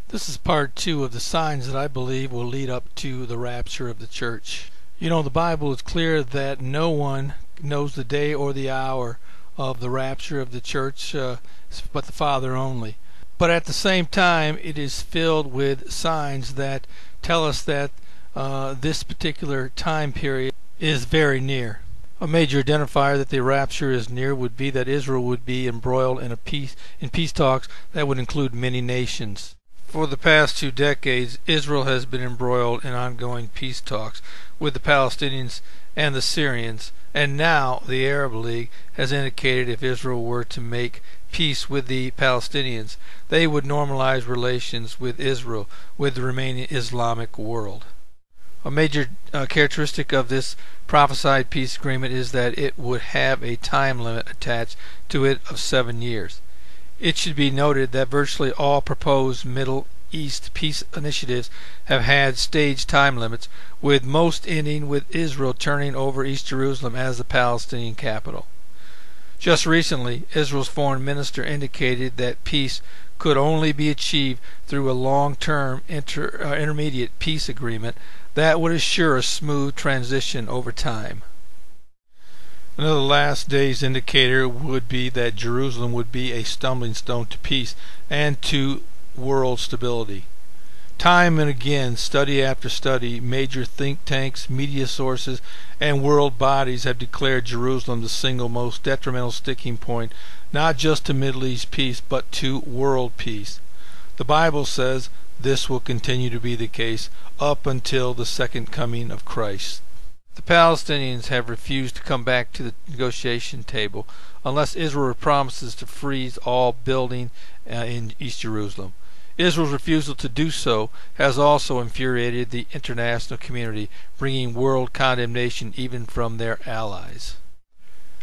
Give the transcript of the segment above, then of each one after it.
This is part 2 of the signs that I believe will lead up to the rapture of the church. You know, the Bible is clear that no one knows the day or the hour of the rapture of the church but the Father only. But at the same time, it is filled with signs that tell us that this particular time period is very near. A major identifier that the rapture is near would be that Israel would be embroiled in peace talks that would include many nations. For the past 2 decades, Israel has been embroiled in ongoing peace talks with the Palestinians and the Syrians, and now the Arab League has indicated if Israel were to make peace with the Palestinians, they would normalize relations with Israel with the remaining Islamic world. A major characteristic of this prophesied peace agreement is that it would have a time limit attached to it of 7 years. It should be noted that virtually all proposed Middle East peace initiatives have had staged time limits, with most ending with Israel turning over East Jerusalem as the Palestinian capital. Just recently, Israel's foreign minister indicated that peace could only be achieved through a long-term intermediate peace agreement that would assure a smooth transition over time. Another last days indicator would be that Jerusalem would be a stumbling stone to peace and to world stability. Time and again, study after study, major think tanks, media sources, and world bodies have declared Jerusalem the single most detrimental sticking point, not just to Middle East peace, but to world peace. The Bible says this will continue to be the case up until the second coming of Christ. The Palestinians have refused to come back to the negotiation table unless Israel promises to freeze all building in East Jerusalem. Israel's refusal to do so has also infuriated the international community, bringing world condemnation even from their allies.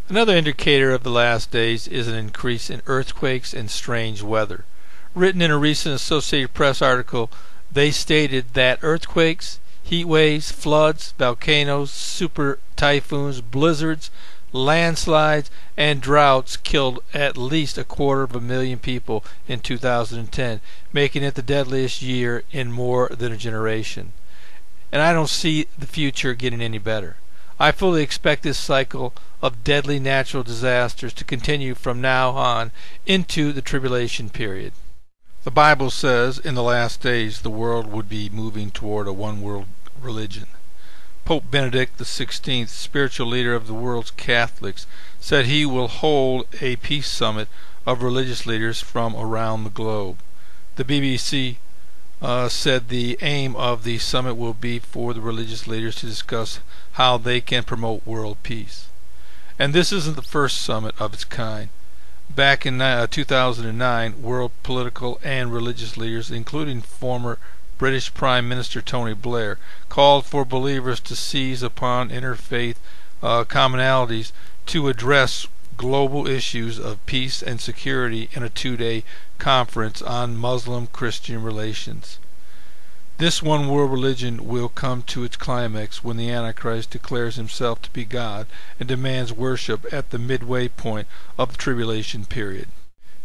Another indicator of the last days is an increase in earthquakes and strange weather. Written in a recent Associated Press article, they stated that earthquakes, heat waves, floods, volcanoes, super typhoons, blizzards, landslides, and droughts killed at least 250,000 people in 2010, making it the deadliest year in more than a generation. And I don't see the future getting any better. I fully expect this cycle of deadly natural disasters to continue from now on into the Tribulation Period. The Bible says in the last days the world would be moving toward a one-world religion. Pope Benedict XVI, spiritual leader of the world's Catholics, said he will hold a peace summit of religious leaders from around the globe. The BBC said the aim of the summit will be for the religious leaders to discuss how they can promote world peace. And this isn't the first summit of its kind. Back in 2009, world political and religious leaders, including former British Prime Minister Tony Blair, called for believers to seize upon interfaith commonalities to address global issues of peace and security in a 2-day conference on Muslim-Christian relations. This one-world religion will come to its climax when the Antichrist declares himself to be God and demands worship at the midway point of the Tribulation Period.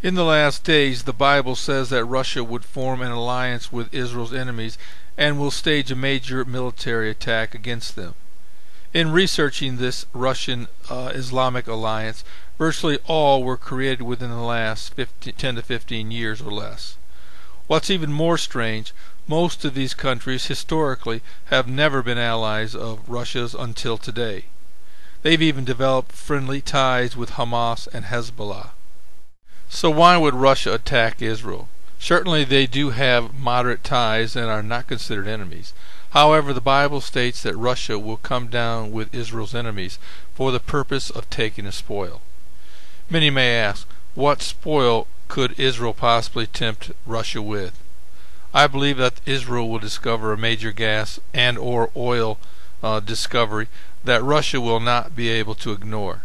In the last days, the Bible says that Russia would form an alliance with Israel's enemies and will stage a major military attack against them. In researching this Russian Islamic alliance, virtually all were created within the last 10 to 15 years or less. What's even more strange, most of these countries historically have never been allies of Russia's until today. They've even developed friendly ties with Hamas and Hezbollah. So why would Russia attack Israel? Certainly they do have moderate ties and are not considered enemies. However, the Bible states that Russia will come down with Israel's enemies for the purpose of taking a spoil. Many may ask, what spoil could Israel possibly tempt Russia with? I believe that Israel will discover a major gas and or oil discovery that Russia will not be able to ignore.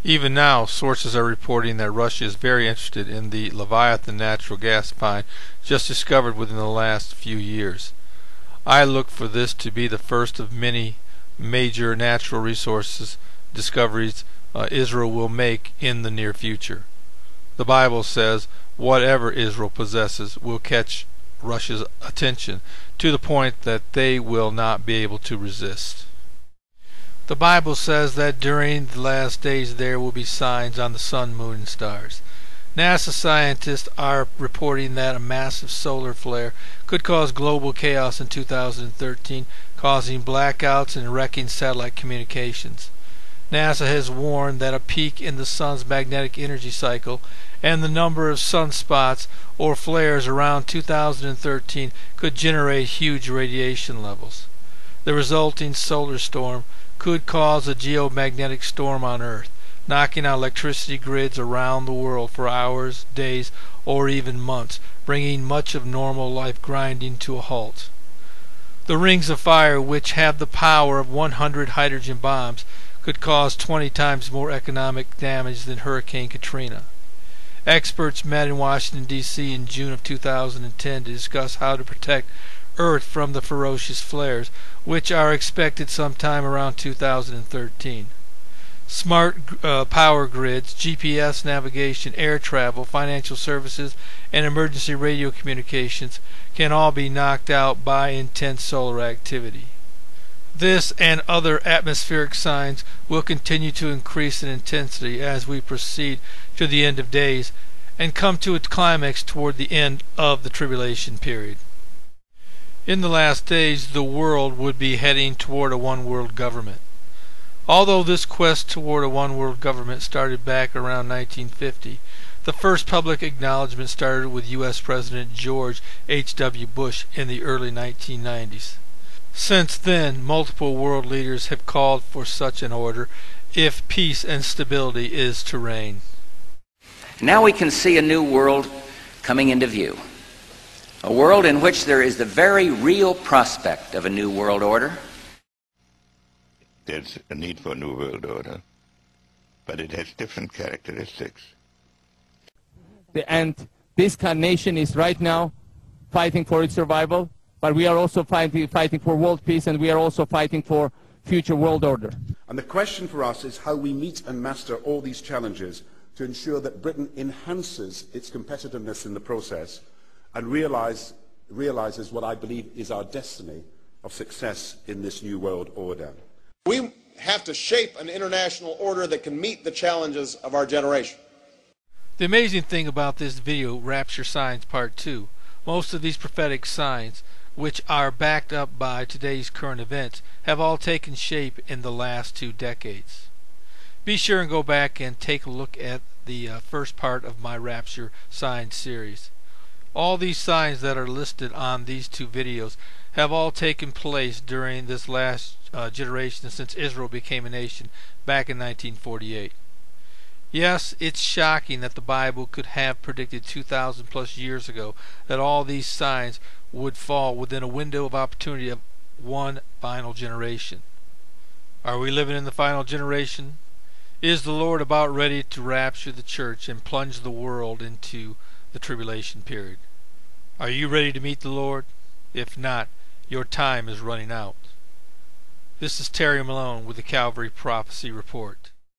Even now, sources are reporting that Russia is very interested in the Leviathan natural gas find just discovered within the last few years. I look for this to be the first of many major natural resources discoveries Israel will make in the near future. The Bible says, whatever Israel possesses will catch Russia's attention to the point that they will not be able to resist. The Bible says that during the last days there will be signs on the sun, moon, and stars. NASA scientists are reporting that a massive solar flare could cause global chaos in 2013, causing blackouts and wrecking satellite communications. NASA has warned that a peak in the sun's magnetic energy cycle and the number of sunspots or flares around 2013 could generate huge radiation levels. The resulting solar storm could cause a geomagnetic storm on Earth, knocking out electricity grids around the world for hours, days, or even months, bringing much of normal life grinding to a halt. The rings of fire, which have the power of 100 hydrogen bombs, could cause 20 times more economic damage than Hurricane Katrina. Experts met in Washington, D.C. in June of 2010 to discuss how to protect Earth from the ferocious flares, which are expected sometime around 2013. Smart power grids, GPS navigation, air travel, financial services, and emergency radio communications can all be knocked out by intense solar activity. This and other atmospheric signs will continue to increase in intensity as we proceed to the end of days and come to its climax toward the end of the Tribulation Period. In the last days, the world would be heading toward a one-world government. Although this quest toward a one-world government started back around 1950, the first public acknowledgement started with U.S. President George H.W. Bush in the early 1990s. Since then, multiple world leaders have called for such an order if peace and stability is to reign. Now we can see a new world coming into view. A world in which there is the very real prospect of a new world order. There's a need for a new world order, but it has different characteristics. And this nation is right now fighting for its survival, but we are also fighting for world peace, and we are also fighting for future world order. And the question for us is how we meet and master all these challenges to ensure that Britain enhances its competitiveness in the process and realizes what I believe is our destiny of success in this new world order. We have to shape an international order that can meet the challenges of our generation. The amazing thing about this video, Rapture Signs Part 2, most of these prophetic signs, which are backed up by today's current events, have all taken shape in the last 2 decades. Be sure and go back and take a look at the first part of my Rapture Signs series. All these signs that are listed on these 2 videos have all taken place during this last generation since Israel became a nation back in 1948. Yes, it's shocking that the Bible could have predicted 2,000 plus years ago that all these signs would fall within a window of opportunity of one final generation. Are we living in the final generation? Is the Lord about ready to rapture the church and plunge the world into the tribulation period? Are you ready to meet the Lord? If not, your time is running out. This is Terry Malone with the Calvary Prophecy Report.